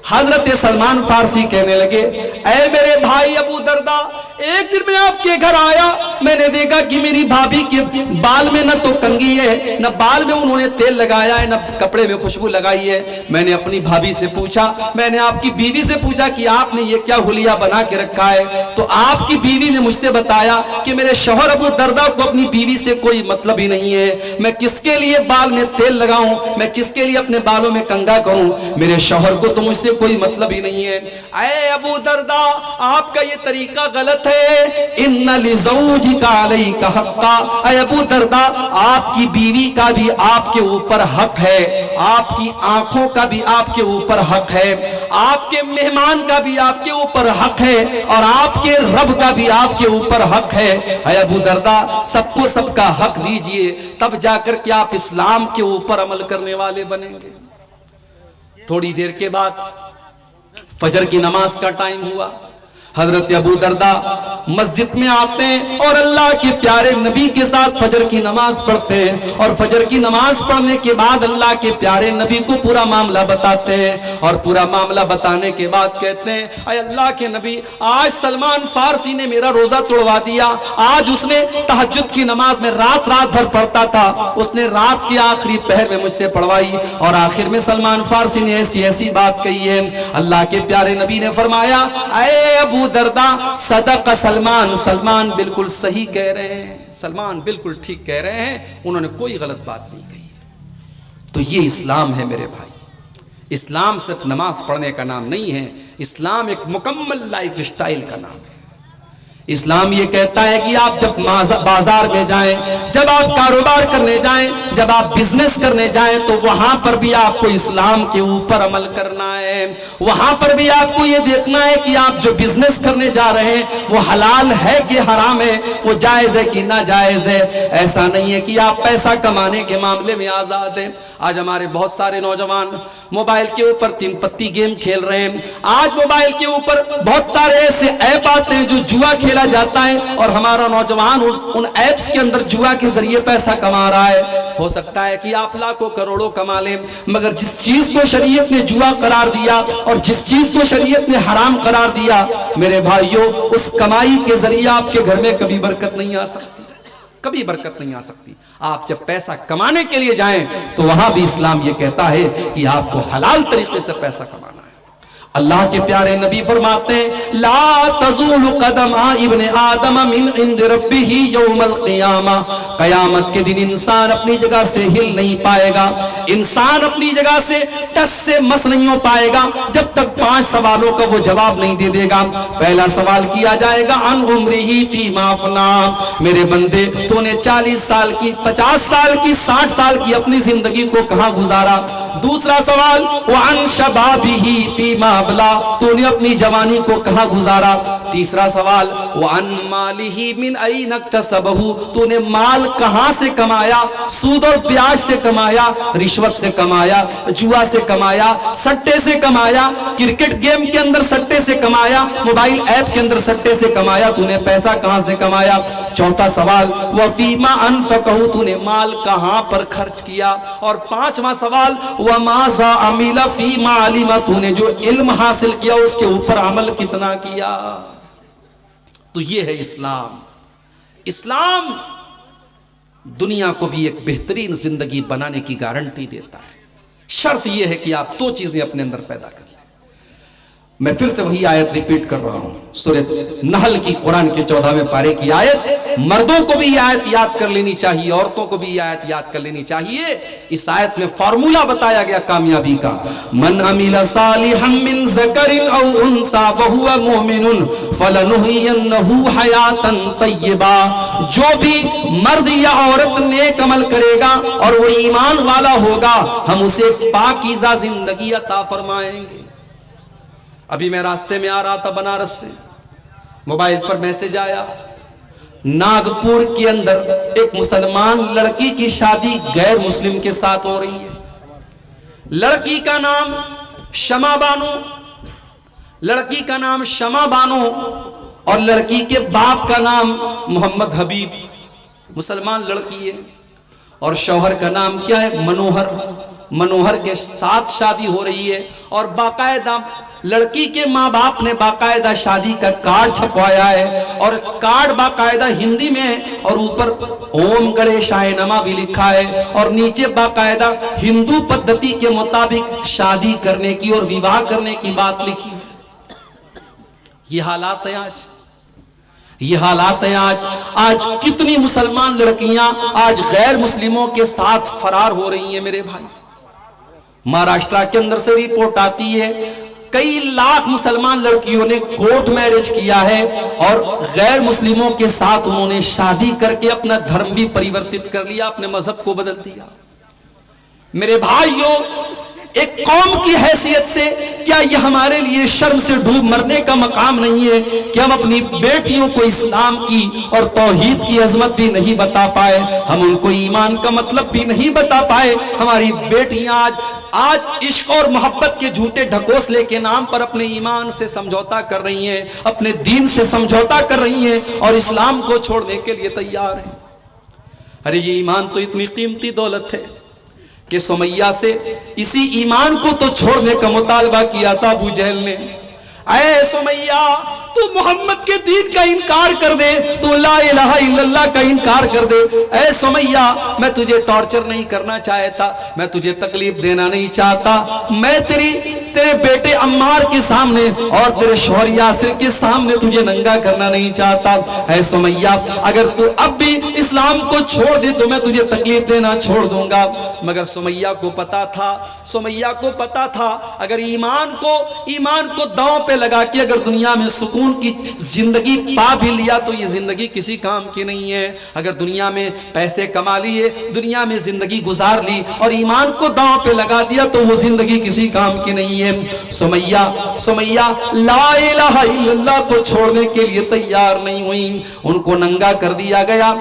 Speaker 3: حضرت سلمان فارسی کہنے لگے اے میرے بھائی ابو دردہ، ایک دن میں آپ کے گھر آیا، میں نے دیکھا کہ میری بھابھی کے بال میں نہ تو کنگھی ہے، نہ بال میں انہوں نے تیل لگایا ہے، نہ کپڑے میں خوشبو لگائی ہے. میں نے اپنی بھابھی سے پوچھا، میں نے آپ کی بیوی سے پوچھا کہ آپ نے یہ کیا حلیہ بنا کے رکھا ہے؟ تو آپ کی بیوی نے مجھ سے بتایا کہ میرے شوہر ابو دردہ کو اپنی بیوی سے کوئی مطلب ہی نہیں ہے. میں کس کے لیے بال میں تیل لگاؤں، میں کس کے لیے اپنے بالوں میں کنگھا کروں؟ میرے شوہر کو تو مجھ سے کوئی مطلب ہی نہیں ہے. اے ابو دردہ، آپ کا یہ طریقہ غلط ہے. ان لزوجک علیک حقا، اے ابو دردہ آپ کی بیوی کا بھی آپ کے اوپر حق ہے، آپ کی آنکھوں کا بھی آپ کے اوپر حق ہے، آپ کے مہمان کا بھی آپ کے اوپر حق ہے، اور آپ کے رب کا بھی آپ کے اوپر حق ہے. اے ابو دردہ سب کو سب کا حق دیجئے، تب جا کر کے آپ اسلام کے اوپر عمل کرنے والے بنیں گے. تھوڑی دیر کے بعد فجر کی نماز کا ٹائم ہوا. حضرت ابو دردہ مسجد میں آتے ہیں اور اللہ کے پیارے نبی کے ساتھ فجر کی نماز پڑھتے ہیں، اور فجر کی نماز پڑھنے کے بعد اللہ کے پیارے نبی کو پورا معاملہ بتاتے ہیں، اور پورا معاملہ بتانے کے بعد کہتے ہیں اے اللہ کے نبی، آج سلمان فارسی نے میرا روزہ توڑوا دیا. آج اس نے تہجد کی نماز میں رات بھر پڑھتا تھا، اس نے رات کے آخری پہر میں مجھ سے پڑھوائی، اور آخر میں سلمان فارسی نے ایسی بات کہی ہے. اللہ کے پیارے نبی نے فرمایا اے ابو دردہ صدق سلمان، سلمان بالکل صحیح کہہ رہے ہیں، سلمان بالکل ٹھیک کہہ رہے ہیں، انہوں نے کوئی غلط بات نہیں کہی. تو یہ اسلام ہے میرے بھائی. اسلام صرف نماز پڑھنے کا نام نہیں ہے، اسلام ایک مکمل لائف اسٹائل کا نام ہے. اسلام یہ کہتا ہے کہ آپ جب بازار میں جائیں، جب آپ کاروبار کرنے جائیں، جب آپ بزنس کرنے جائیں، تو وہاں پر بھی آپ کو اسلام کے اوپر عمل کرنا ہے. وہاں پر بھی آپ کو یہ دیکھنا ہے کہ آپ جو بزنس کرنے جا رہے ہیں وہ حلال ہے کہ حرام ہے، وہ جائز ہے کہ ناجائز ہے. ایسا نہیں ہے کہ آپ پیسہ کمانے کے معاملے میں آزاد ہیں. آج ہمارے بہت سارے نوجوان موبائل کے اوپر 3 پتی گیم کھیل رہے ہیں. آج موبائل کے اوپر بہت سارے ایسے ایپ آتے ہیں جو جوا کھیلا جاتا ہے، اور ہمارا نوجوان ان ایپس کے اندر جوا کے ذریعے پیسہ کما رہا ہے. ہو سکتا ہے کہ آپ لاکھوں کروڑوں کما لیں، مگر جس چیز کو شریعت نے جوا قرار دیا اور جس چیز کو شریعت نے حرام قرار دیا، میرے بھائیوں، اس کمائی کے ذریعے آپ کے گھر میں کبھی برکت نہیں آ سکتی، کبھی برکت نہیں آ سکتی. آپ جب پیسہ کمانے کے لیے جائیں تو وہاں بھی اسلام یہ کہتا ہے کہ آپ کو حلال طریقے سے پیسہ کمانا ہے. اللہ کے پیارے نبی فرماتے ہیں لا تزول قدم ابن آدم من عند ربه یوم القیامہ، قیامت کے دن انسان اپنی جگہ سے ہل نہیں پائے گا، انسان اپنی جگہ سے ٹس سے مس نہیں ہو پائے گا جب تک 5 سوالوں کا وہ جواب نہیں دے دے گا. پہلا سوال کیا جائے گا عن عمرہ فیما افنا، میرے بندے تو نے 40 سال کی، 50 سال کی، 60 سال کی اپنی زندگی کو کہاں گزارا. دوسرا سوال وعن شبابہ فیما ابلا، تو نے اپنی جوانی کو کہاں گزارا. تیسرا سوال وعن مالہ من این اکتسبہ، تو نے مال کہاں سے کمایا، سود اور بیاج سے کمایا، رشوت سے کمایا، جوا سے کمایا، سٹے سے کمایا، کرکٹ گیم کے اندر سٹے سے کمایا، موبائل ایپ کے اندر سٹے سے کمایا، تو نے پیسہ کہاں سے کمایا. چوتھا سوال وفیما انفقہ، تو نے مال کہاں پر خرچ کیا. اور 5واں سوال وماذا عمل فیما علم، تو نے جو علم حاصل کیا اس کے اوپر عمل کتنا کیا. تو یہ ہے اسلام. اسلام دنیا کو بھی ایک بہترین زندگی بنانے کی گارنٹی دیتا ہے. شرط یہ ہے کہ آپ 2 چیزیں اپنے اندر پیدا کر لیں. میں پھر سے وہی آیت ریپیٹ کر رہا ہوں، سورہ نحل کی قرآن کے 14ویں پارے کی آیت۔ مردوں کو بھی یہ آیت یاد کر لینی چاہیے، عورتوں کو بھی یہ آیت یاد کر لینی چاہیے۔ اس آیت میں فارمولہ بتایا گیا کامیابی کا، من عمل صالحا من ذکر او انثى وهو مؤمن فلنحيينه حیاتا طیبہ، جو بھی مرد یا عورت نیک عمل کرے گا اور وہ ایمان والا ہوگا، ہم اسے پاکیزہ زندگی عطا فرمائیں گے۔ ابھی میں راستے میں آ رہا تھا بنارس سے، موبائل پر میسج آیا، ناگپور کے اندر ایک مسلمان لڑکی کی شادی غیر مسلم کے ساتھ ہو رہی ہے۔ لڑکی کا نام شمع بانو، لڑکی کا نام شمع بانو اور لڑکی کے باپ کا نام محمد حبیب، مسلمان لڑکی ہے، اور شوہر کا نام کیا ہے؟ منوہر۔ منوہر کے ساتھ شادی ہو رہی ہے، اور باقاعدہ لڑکی کے ماں باپ نے باقاعدہ شادی کا کارڈ چھپوایا ہے، اور کارڈ باقاعدہ ہندی میں ہے، اور اوپر اوم گڑیشائے نمہ بھی لکھا ہے، اور نیچے باقاعدہ ہندو پدھتی کے مطابق شادی کرنے کی اور وواہ کرنے کی بات لکھی ہے۔ یہ حالات ہیں آج، یہ حالات ہیں آج۔ آج کتنی مسلمان لڑکیاں آج غیر مسلموں کے ساتھ فرار ہو رہی ہیں میرے بھائی۔ مہاراشٹرا کے اندر سے رپورٹ آتی ہے، کئی لاکھ مسلمان لڑکیوں نے کورٹ میرج کیا ہے، اور غیر مسلموں کے ساتھ انہوں نے شادی کر کے اپنا دھرم بھی پریورتت کر لیا، اپنے مذہب کو بدل دیا۔ میرے بھائیوں، ایک قوم کی حیثیت سے کیا یہ ہمارے لیے شرم سے ڈوب مرنے کا مقام نہیں ہے کہ ہم اپنی بیٹیوں کو اسلام کی اور توحید کی عظمت بھی نہیں بتا پائے، ہم ان کو ایمان کا مطلب بھی نہیں بتا پائے۔ ہماری بیٹیاں آج عشق اور محبت کے جھوٹے ڈھکوسلے کے نام پر اپنے ایمان سے سمجھوتا کر رہی ہیں، اپنے دین سے سمجھوتا کر رہی ہیں، اور اسلام کو چھوڑنے کے لیے تیار ہیں۔ ارے یہ ایمان تو اتنی قیمتی دولت ہے کہ سمیہ سے اسی ایمان کو تو چھوڑنے کا مطالبہ کیا تھا ابو جہل نے۔ اے سمیہ، تو محمد کے دین کا انکار کر دے، تو لا الہ الا اللہ کا انکار کر دے۔ اے سمیہ، میں تجھے ٹارچر نہیں کرنا چاہتا، میں تجھے تکلیف دینا نہیں چاہتا، میں تیرے بیٹے عمار کے سامنے اور تیرے شوہر یاسر کے سامنے تجھے ننگا کرنا نہیں چاہتا۔ اے سمیہ، اگر تو اب بھی اسلام کو چھوڑ دے تو میں تجھے تکلیف دینا چھوڑ دوں گا۔ مگر سمیہ کو پتا تھا، سمیہ کو پتا تھا اگر ایمان کو داؤں پہ لگا کے اگر دنیا میں سکون کی زندگی پا بھی لیا تو یہ زندگی کسی کام کی نہیں ہے۔ اگر دنیا میں پیسے کما لیے، دنیا میں زندگی گزار لی اور ایمان کو داؤں پہ لگا دیا تو وہ زندگی کسی کام کی نہیں ہے۔ سمیہ لا الہ الا اللہ کو چھوڑنے کے لیے تیار نہیں ہوئی، ان کو ننگا کر دیا گیا،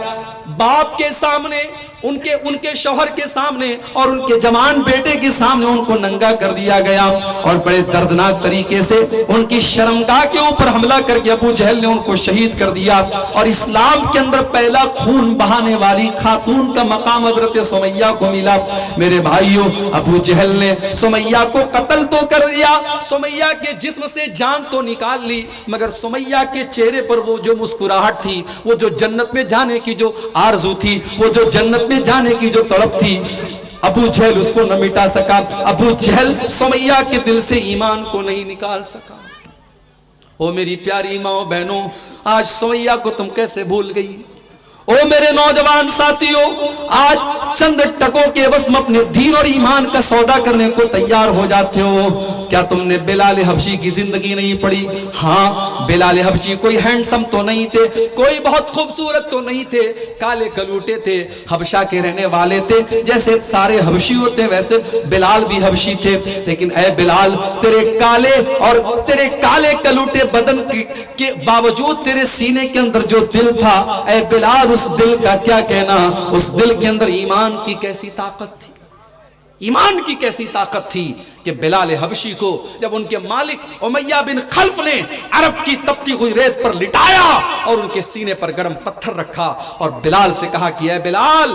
Speaker 3: باپ کے سامنے، ان کے شوہر کے سامنے اور ان کے جوان بیٹے کے سامنے ان کو ننگا کر دیا گیا، اور بڑے دردناک طریقے سے ان کی شرمگاہ کے اوپر حملہ کر کے ابو جہل نے ان کو شہید کر دیا۔ اور اسلام کے اندر پہلا خون بہانے والی خاتون کا مقام حضرت سمیہ کو ملا۔ میرے بھائیوں، ابو جہل نے سمیہ کو قتل تو کر دیا، سمیہ کے جسم سے جان تو نکال لی، مگر سمیہ کے چہرے پر وہ جو مسکراہٹ تھی، وہ جو جنت میں جانے کی جو آرزو تھی، وہ جو جنت میں جانے کی جو طلب تھی، ابو جہل اس کو نہ مٹا سکا۔ ابو جہل سمیہ کے دل سے ایمان کو نہیں نکال سکا۔ او میری پیاری ماں بہنوں، آج سمیہ کو تم کیسے بھول گئی؟ او میرے نوجوان ساتھیوں، آج چند ٹکوں کے وقت میں اپنے دین اور ایمان کا سودا کرنے کو تیار ہو جاتے ہو۔ کیا تم نے بلال حبشی کی زندگی نہیں پڑھی؟ ہاں، بلال حبشی کوئی ہینڈسم تو نہیں تھے، کوئی بہت خوبصورت تو نہیں تھے، کالے کلوٹے تھے، حبشہ کے رہنے والے تھے، جیسے سارے حبشی ہوتے ویسے بلال بھی حبشی تھے۔ لیکن اے بلال، تیرے کالے کلوٹے بدن کے باوجود تیرے سینے کے اندر جو دل تھا، اے بلال، اس دل کا کیا کہنا، اس دل کے اندر ایمان کی کیسی طاقت تھی، ایمان کی کیسی طاقت تھی کہ بلال حبشی کو جب ان کے مالک امیہ بن خلف نے عرب کی تپتی ہوئی ریت پر لٹایا اور ان کے سینے پر گرم پتھر رکھا اور بلال سے کہا کہ اے بلال،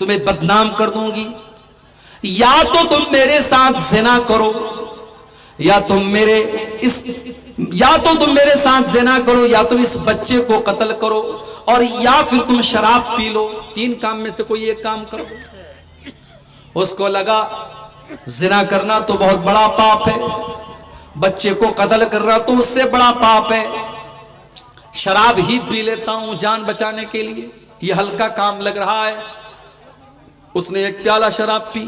Speaker 3: تمہیں بدنام کر دوں گی، یا تو تم میرے ساتھ زنا کرو، یا تو تم میرے ساتھ زنا کرو، یا تم اس بچے کو قتل کرو، اور یا پھر تم شراب پی لو، 3 کام میں سے کوئی ایک کام کرو۔ اس کو لگا زنا کرنا تو بہت بڑا پاپ ہے، بچے کو قتل کرنا تو اس سے بڑا پاپ ہے، شراب ہی پی لیتا ہوں جان بچانے کے لیے، یہ ہلکا کام لگ رہا ہے۔ اس نے ایک پیالہ شراب پی،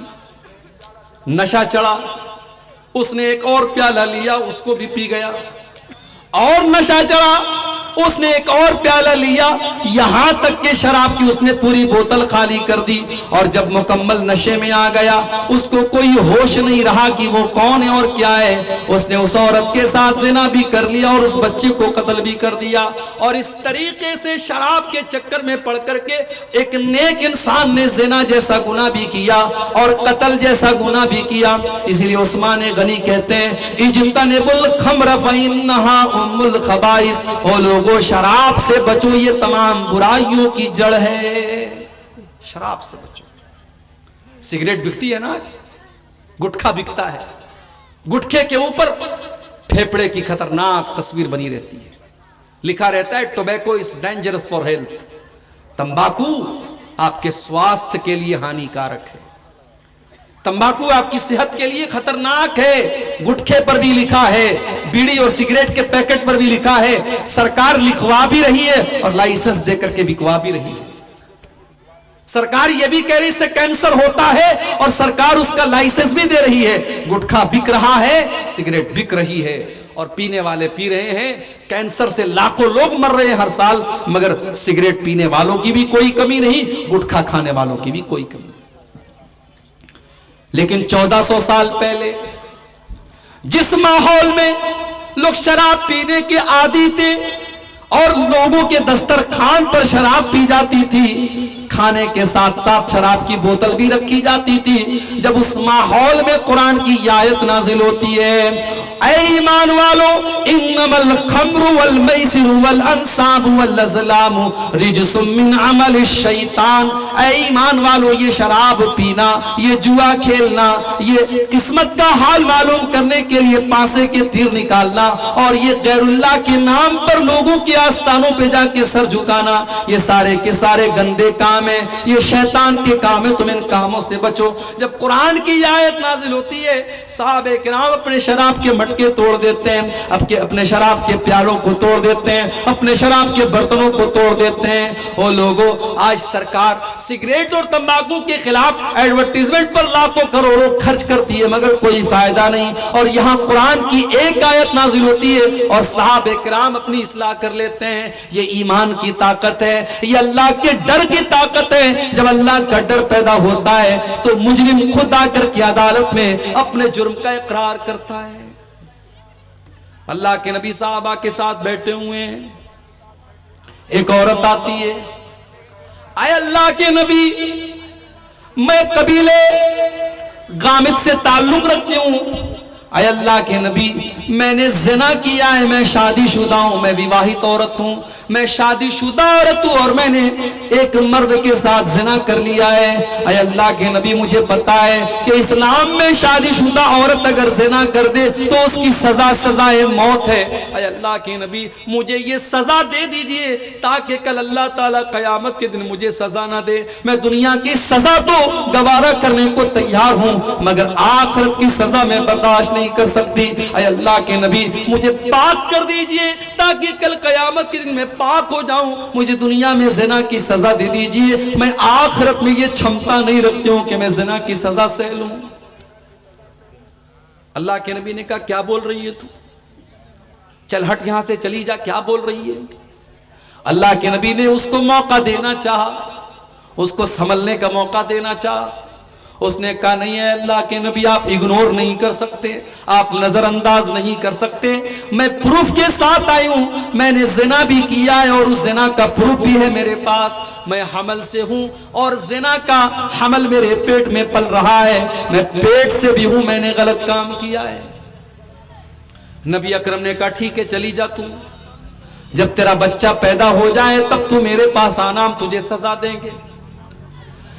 Speaker 3: نشہ چڑھا، اس نے ایک اور پیالہ لیا، اس کو بھی پی گیا، اور نشہ چڑھا، اس نے ایک اور پیالہ لیا، یہاں تک کہ شراب کی اس نے پوری بوتل خالی کر دی، اور جب مکمل نشے میں آ گیا اس کو کوئی ہوش نہیں رہا کہ وہ کون ہے اور کیا ہے، اس نے اس عورت کے ساتھ زنا بھی کر لیا اور اس بچے کو قتل بھی کر دیا، اور اس طریقے سے شراب کے چکر میں پڑ کر کے ایک نیک انسان نے زنا جیسا گناہ بھی کیا اور قتل جیسا گناہ بھی کیا۔ اس لیے عثمان غنی کہتے ہیں اجتنبوا الخمر فإنها ام الخبائث، او لوگوں شراب سے بچو، یہ تمام برائیوں کی جڑ ہے، شراب سے بچو۔ سگریٹ بکتی ہے نا آج، گٹکھا بکتا ہے، گٹکھے کے اوپر پھیپڑے کی خطرناک تصویر بنی رہتی ہے، لکھا رہتا ہے tobacco is dangerous for health, تمباکو آپ کے سواستھ کے لیے ہانی کارک ہے، تمباکو آپ کی صحت کے لیے خطرناک ہے۔ گٹکھے پر بھی لکھا ہے، بیڑی اور سگریٹ کے پیکٹ پر بھی لکھا ہے، سرکار لکھوا بھی رہی ہے اور لائسنس دے کر کے بکوا بھی رہی ہے۔ سرکار یہ بھی کہہ رہی ہے کینسر ہوتا ہے اور سرکار اس کا لائسنس بھی دے رہی ہے۔ گٹکھا بک رہا ہے، سگریٹ بک رہی ہے، اور پینے والے پی رہے ہیں، کینسر سے لاکھوں لوگ مر رہے ہیں ہر سال، مگر سگریٹ پینے والوں کی بھی کوئی کمی نہیں، گٹکھا کھانے والوں کی بھی کوئی کمی نہیں۔ لیکن 1400 سال پہلے جس ماحول میں لوگ شراب پینے کے عادی تھے اور لوگوں کے دسترخوان پر شراب پی جاتی تھی، کھانے کے ساتھ ساتھ شراب کی بوتل بھی رکھی جاتی تھی، جب اس ماحول میں قرآن کی یہ آیت نازل ہوتی ہے، اے ایمان والو انما الخمر والمیسر والانصاب والازلام رجس من عمل الشیطان، اے ایمان والو یہ شراب پینا، یہ جوا کھیلنا، یہ قسمت کا حال معلوم کرنے کے لیے پاسے کے تیر نکالنا، اور یہ غیر اللہ کے نام پر لوگوں کے آستانوں پہ جا کے سر جھکانا، یہ سارے کے سارے گندے کام ہیں، یہ شیطان کے کام ہیں، تم ان کاموں سے بچو۔ جب قرآن کی آیت نازل ہوتی ہے، صحابہ کرام اپنے شراب کے مٹکے توڑ دیتے ہیں، اپنے شراب کے پیالوں کو توڑ دیتے ہیں، اپنے شراب کے برتنوں کو توڑ دیتے ہیں۔ وہ لوگوں آج سرکار سگریٹ اور تمباکو کے خلاف ایڈورٹیزمنٹ پر لاکھوں کروڑوں خرچ کرتی ہے، مگر کوئی فائدہ نہیں، اور یہاں قرآن کی ایک آیت نازل ہوتی ہے اور صحابہ کرام اپنی اصلاح کر لیتے ہیں۔ یہ ایمان کی طاقت ہے، یہ اللہ کے ڈر کی طاقت ہے۔ جب اللہ کا ڈر پیدا ہوتا ہے تو مجرم خود آ کر کے عدالت میں اپنے جرم کا اقرار کرتا ہے۔ اللہ کے نبی صحابہ کے ساتھ بیٹھے ہوئے ہیں، ایک عورت آتی ہے، اے اللہ کے نبی میں قبیلے غامد سے تعلق رکھتی ہوں، اے اللہ کے نبی میں نے زنا کیا ہے، میں شادی شدہ ہوں، میں وواہت عورت ہوں، میں شادی شدہ عورت ہوں اور میں نے ایک مرد کے ساتھ زنا کر لیا ہے۔ اے اللہ کے نبی مجھے پتا ہے کہ اسلام میں شادی شدہ عورت اگر زنا کر دے تو اس کی سزائے موت ہے۔ اے اللہ کے نبی مجھے یہ سزا دے دیجئے تاکہ کل اللہ تعالیٰ قیامت کے دن مجھے سزا نہ دے۔ میں دنیا کی سزا تو گوارا کرنے کو تیار ہوں، مگر آخرت کی سزا میں برداشت نہیں کر سکتی۔ اے اللہ کے نبی مجھے پاک کر دیجئے تاکہ کل قیامت کے دن میں پاک ہو جاؤں، مجھے دنیا میں زنا کی سزا دے دیجئے، میں آخرت میں یہ چھمتا نہیں رکھتی ہوں کہ میں زنا کی سزا سہ لوں۔ اللہ کے نبی نے کہا کیا بول رہی ہے تو؟ چل ہٹ یہاں سے، چلی جا، کیا بول رہی ہے؟ اللہ کے نبی نے اس کو موقع دینا چاہا، اس کو سنبھلنے کا موقع دینا چاہا۔ اس نے کہا نہیں ہے اللہ کے نبی، آپ اگنور نہیں کر سکتے، آپ نظر انداز نہیں کر سکتے، میں پروف کے ساتھ آئی ہوں، میں نے زنا بھی کیا ہے اور اس زنا کا پروف بھی ہے میرے پاس، میں حمل سے ہوں اور زنا کا حمل میرے پیٹ میں پل رہا ہے، میں پیٹ سے بھی ہوں، میں نے غلط کام کیا ہے۔ نبی اکرم نے کہا ٹھیک ہے چلی جا تو، جب تیرا بچہ پیدا ہو جائے تب تو میرے پاس آنا، ہم تجھے سزا دیں گے۔